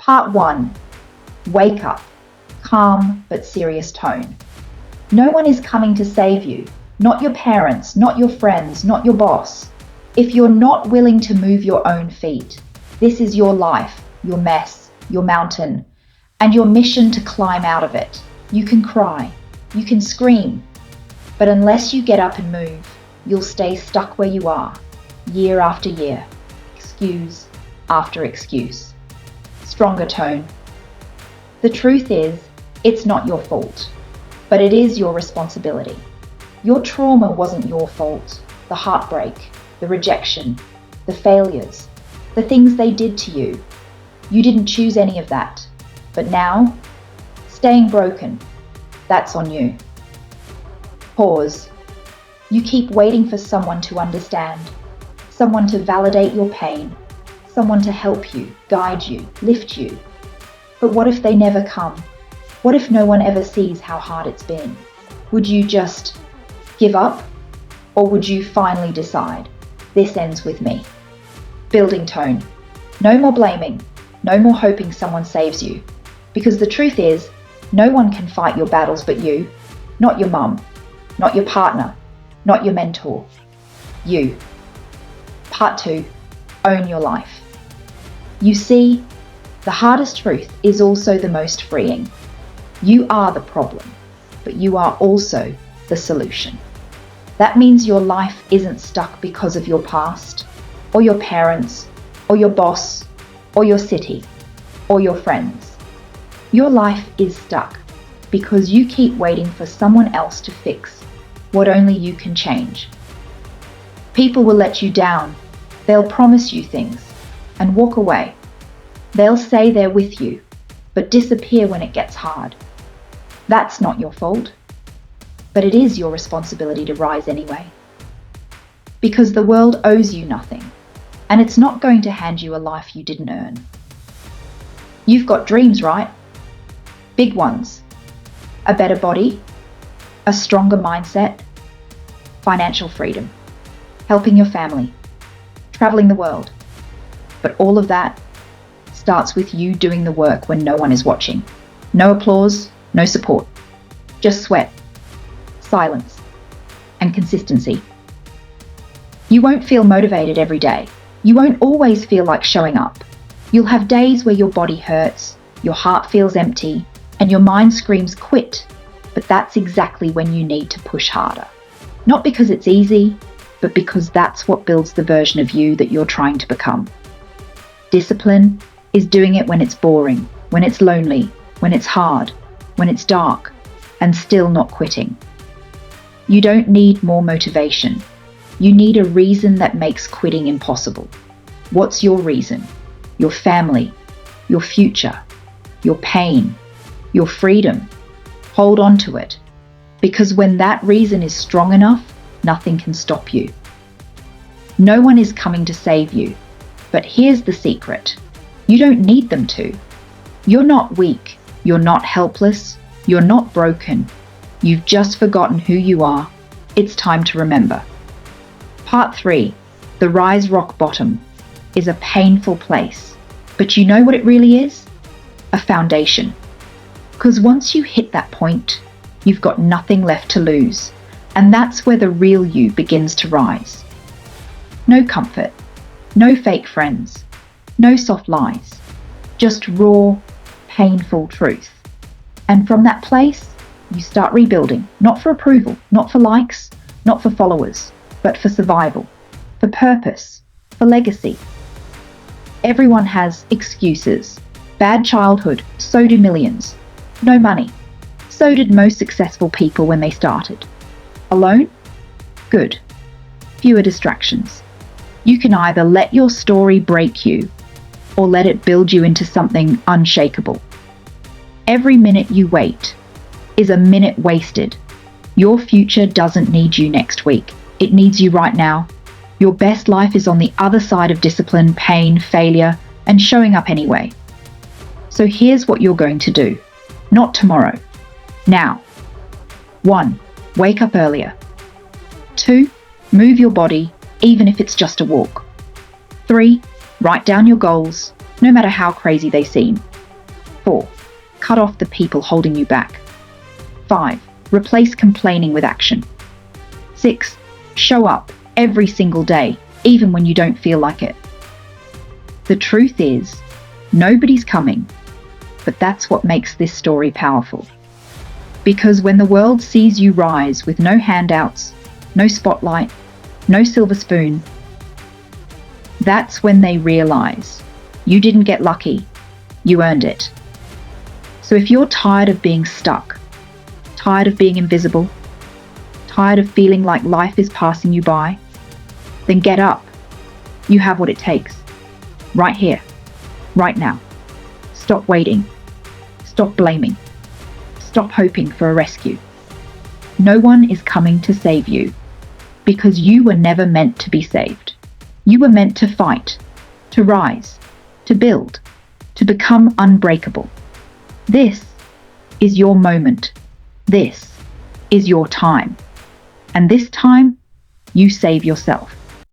Part 1. Wake up. Calm but serious tone. No one is coming to save you. Not your parents, not your friends, not your boss. If you're not willing to move your own feet, this is your life, your mess, your mountain, and your mission to climb out of it. You can cry, you can scream, but unless you get up and move, you'll stay stuck where you are, year after year, excuse after excuse. Stronger tone. The truth is, it's not your fault, but it is your responsibility. Your trauma wasn't your fault. The heartbreak, the rejection, the failures, the things they did to you. You didn't choose any of that. But now, staying broken, that's on you. Pause. You keep waiting for someone to understand, someone to validate your pain, someone to help you, guide you, lift you. But what if they never come? What if no one ever sees how hard it's been? Would you just give up? Or would you finally decide, this ends with me? Building tone. No more blaming. No more hoping someone saves you. Because the truth is, no one can fight your battles but you. Not your mum. Not your partner. Not your mentor. You. Part 2. Own your life. You see, the hardest truth is also the most freeing. You are the problem, but you are also the solution. That means your life isn't stuck because of your past, or your parents, or your boss, or your city, or your friends. Your life is stuck because you keep waiting for someone else to fix what only you can change. People will let you down. They'll promise you things and walk away. They'll say they're with you, but disappear when it gets hard. That's not your fault, but it is your responsibility to rise anyway. Because the world owes you nothing, and it's not going to hand you a life you didn't earn. You've got dreams, right? Big ones. A better body, a stronger mindset, financial freedom, helping your family, traveling the world. But all of that starts with you doing the work when no one is watching. No applause, no support, just sweat, silence, and consistency. You won't feel motivated every day. You won't always feel like showing up. You'll have days where your body hurts, your heart feels empty, and your mind screams quit. But that's exactly when you need to push harder. Not because it's easy, but because that's what builds the version of you that you're trying to become. Discipline is doing it when it's boring, when it's lonely, when it's hard, when it's dark, and still not quitting. You don't need more motivation. You need a reason that makes quitting impossible. What's your reason? Your family, your future, your pain, your freedom. Hold on to it, because when that reason is strong enough, nothing can stop you. No one is coming to save you, but here's the secret. You don't need them to. You're not weak. You're not helpless. You're not broken. You've just forgotten who you are. It's time to remember. Part 3, the rise rock bottom, is a painful place. But you know what it really is? A foundation. Because once you hit that point, you've got nothing left to lose. And that's where the real you begins to rise. No comfort. No fake friends. No soft lies. Just raw, painful truth. And from that place, you start rebuilding, not for approval, not for likes, not for followers, but for survival, for purpose, for legacy. Everyone has excuses. Bad childhood, so do millions. No money. So did most successful people when they started. Alone? Good. Fewer distractions. You can either let your story break you or let it build you into something unshakable. Every minute you wait is a minute wasted. Your future doesn't need you next week. It needs you right now. Your best life is on the other side of discipline, pain, failure, and showing up anyway. So here's what you're going to do. Not tomorrow. Now. 1. Wake up earlier. 2. Move your body, even if it's just a walk. 3. Write down your goals, no matter how crazy they seem. 4. Cut off the people holding you back. 5. Replace complaining with action. 6. Show up every single day, even when you don't feel like it. The truth is, nobody's coming, but that's what makes this story powerful. Because when the world sees you rise with no handouts, no spotlight, no silver spoon, that's when they realize you didn't get lucky, you earned it. So if you're tired of being stuck, tired of being invisible, tired of feeling like life is passing you by, then get up. You have what it takes. Right here, right now. Stop waiting. Stop blaming. Stop hoping for a rescue. No one is coming to save you because you were never meant to be saved. You were meant to fight, to rise, to build, to become unbreakable. This is your moment. This is your time. And this time, you save yourself.